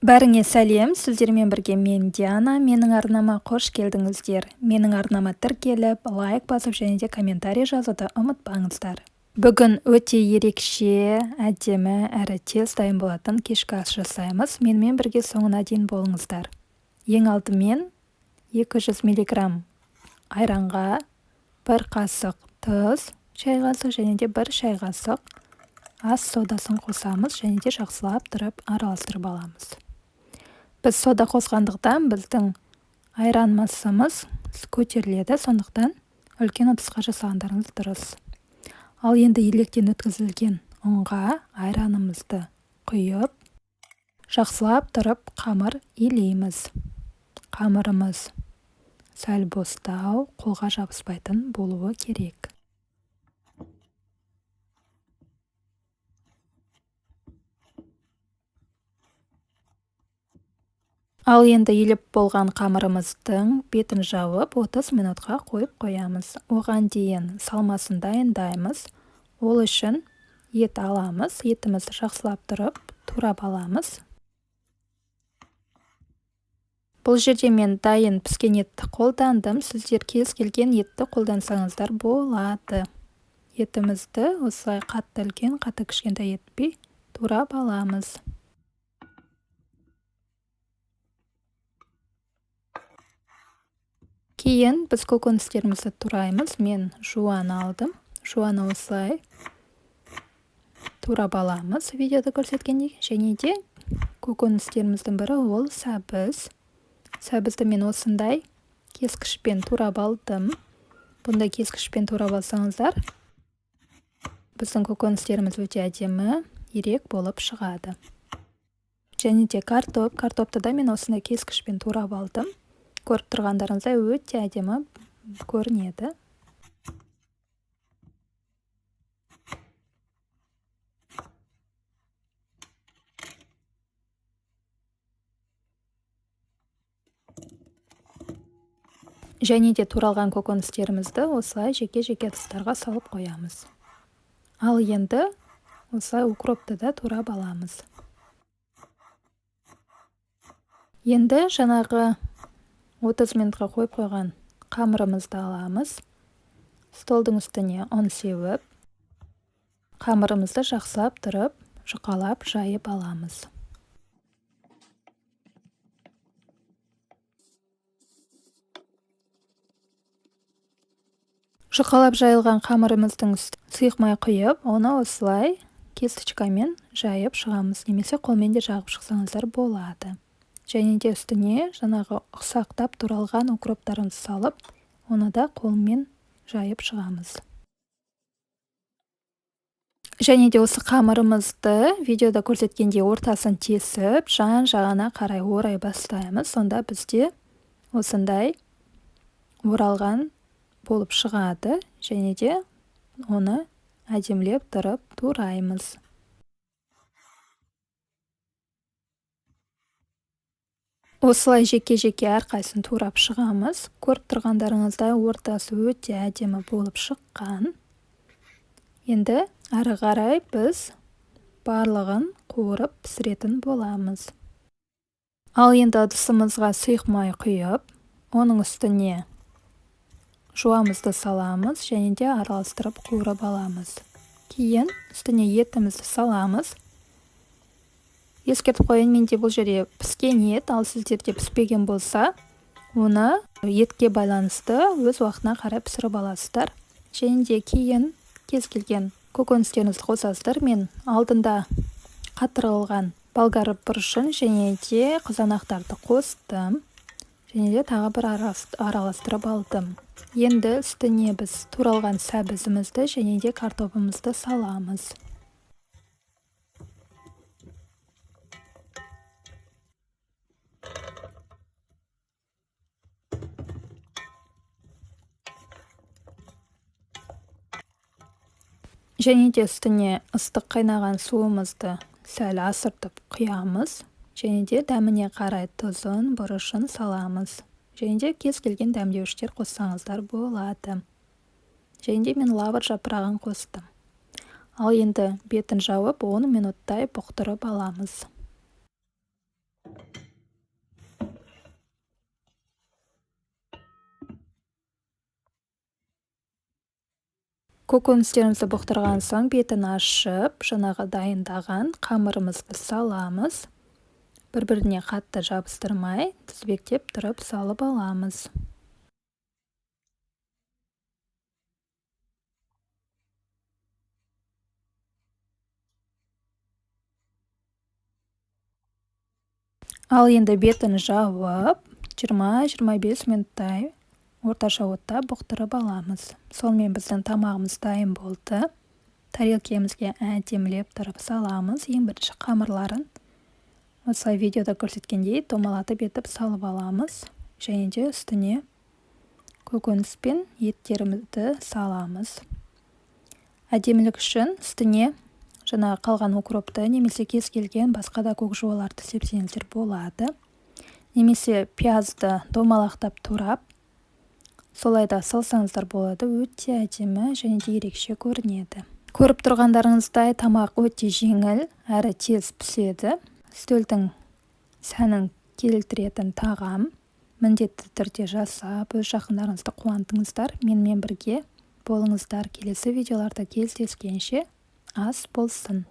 Бәріңе сәлем, сіздермен бірге мен Диана. Менің арнама қош келдіңіздер. Менің арнама тіркеліп, лайк басып және де комментарий жазуды ұмытпаңыздар. Бүгін өте ерекше, әдемі әрі тез дайын болатын кешкі ас жасаймыз. Менімен бірге соңына дейін болыңыздар. Ең алдымен 200 мг айранға 1 қасық тұз, шай қасық және де 1 шай қасық ас содасын қосамыз және де жақсылап тұрып араластырып аламыз. Біз сода қосқандықтан біздің айран массамыз көтеріледі, сондықтан үлкен ыдысқа жасағандарыңыз дұрыс. Ал енді електен өткізілген ұнға айранымызды құйып, жақсылап тұрып қамыр илейміз. Қамырымыз сәл бостау, қолға жабыспайтын болуы керек. Ал енді еліп болған қамырымыздың бетін жауып 30 минутқа қойып қоямыз. Оған дейін салмасын дайындаймыз. Ол үшін ет аламыз. Етімізді жақсылап тұрып, турап аламыз. Бұл жерде мен дайын піскен етті қолдандым. Сіздер кез келген етті қолдансаңыздар болады. Етімізді осылай қатты үлкен, қатты кішкентай етпей турап аламыз. Кейін біз көкөністерімізді тураймыз. Мен жуан алдым. Жуаны осылай турап аламыз видеода көрсеткендей. Және де көкөністеріміздің бірі ол сәбіз. Сәбізді мен осындай кескішпен турап алдым. Бұндай кескішпен турап алсаңыздар, біздің көкөністеріміз өте әдемі, ерек болып шығады. Және де картопты да мен осындай кескішпен турап алдым. Көріп тұрғандарыңыздай өте әдемі көрінеді. Және де туралған көкөністерімізді осылай жеке-жеке ыдыстарға салып қоямыз. Ал енді осылай укропты да турап аламыз. Енді жаңағы 30 минутқа қойып қойған қамырымызды аламыз. Столдың үстіне ұн сеуіп, қамырымызды жақсылап тұрып, жұқалап жайып аламыз. Жұқалап жайылған қамырымыздың сұйықмай құйып, оны осылай кисточкамен жайып шығамыз. Немесе қолмен де жағып шықсаңыздар болады. Және де үстіне жаңағы ұсақтап туралған укроптарымызды салып, оны да қолмен жайып шығамыз. Және де осы қамырымызды видеода көрсеткендей ортасын тесіп, жан-жағына қарай орай бастаймыз. Сонда бізде осындай оралған болып шығады. Және де оны әдемілеп тұрып тураймыз. Осылай жеке-жеке әрқайсын турап шығамыз. Көріп тұрғандарыңыздай ортасы өте әдемі болып шыққан. Енді әрі қарай біз барлығын қуырып пісіретін боламыз. Ал енді ыдысымызға сұйық май құйып, оның үстіне жуамызды саламыз және де араластырып қуырып аламыз. Кейін үстіне етімізді саламыз. Ескертіп қояйын, менде бұл жерде піскен ет, ал сіздерде піспеген болса, оны етке байланысты өз уақытына қарай пісіріп аласыздар. Және де кейін кез келген көкөністеріңізді қосасыздар. Мен алдында қатырылған болгар бұрышын және де қызанақтарды қостым. Және де тағы бір араластырып алдым. Енді үстіне біз туралған сәбізімізді және де картопымызды саламыз. Және де үстіне ыстық қайнаған суымызды сәл асыртып құямыз. Және де дәміне қарай тұзын, бұрышын саламыз. Және де кез келген дәмдеуіштер қоссаңыздар болады. Және де мен лавр жапырағын қостым. Ал енді бетін жауып 10 минуттай бұқтырып аламыз. Көкөністерімізді бұқтырған соң бетін ашып, жаңағы дайындаған қамырымызды саламыз. Бір-біріне қатты жабыстырмай, тізбектеп тұрып салып аламыз. Ал енді бетін жауып, 20-25 минуттай орташа отта бұқтырып аламыз. Сонымен біздің тамағымыз дайын болды. Тарелкемізге әдемілеп тұрып саламыз. Ең бірінші қамырларын осылай видеода көрсеткендей домалатып етіп салып аламыз. Және де үстіне көкөніс пен еттерімізді саламыз. Әдемілік үшін үстіне жаңағы қалған укропты немесе кез келген басқа да көкжуаларды сепсеңіздер болады. Немесе пиязды домалақтап турап, солай да салсаңыздар болады. Өте әдемі және де ерекше көрінеді. Көріп тұрғандарыңыздай тамақ өте жеңіл әрі тез піседі. Үстелдің сәнін келтіретін тағам. Міндетті түрде жасап, өз жақындарыңызды қуантыңыздар. Менімен бірге болыңыздар. Келесі видеоларда кездескенше ас болсын.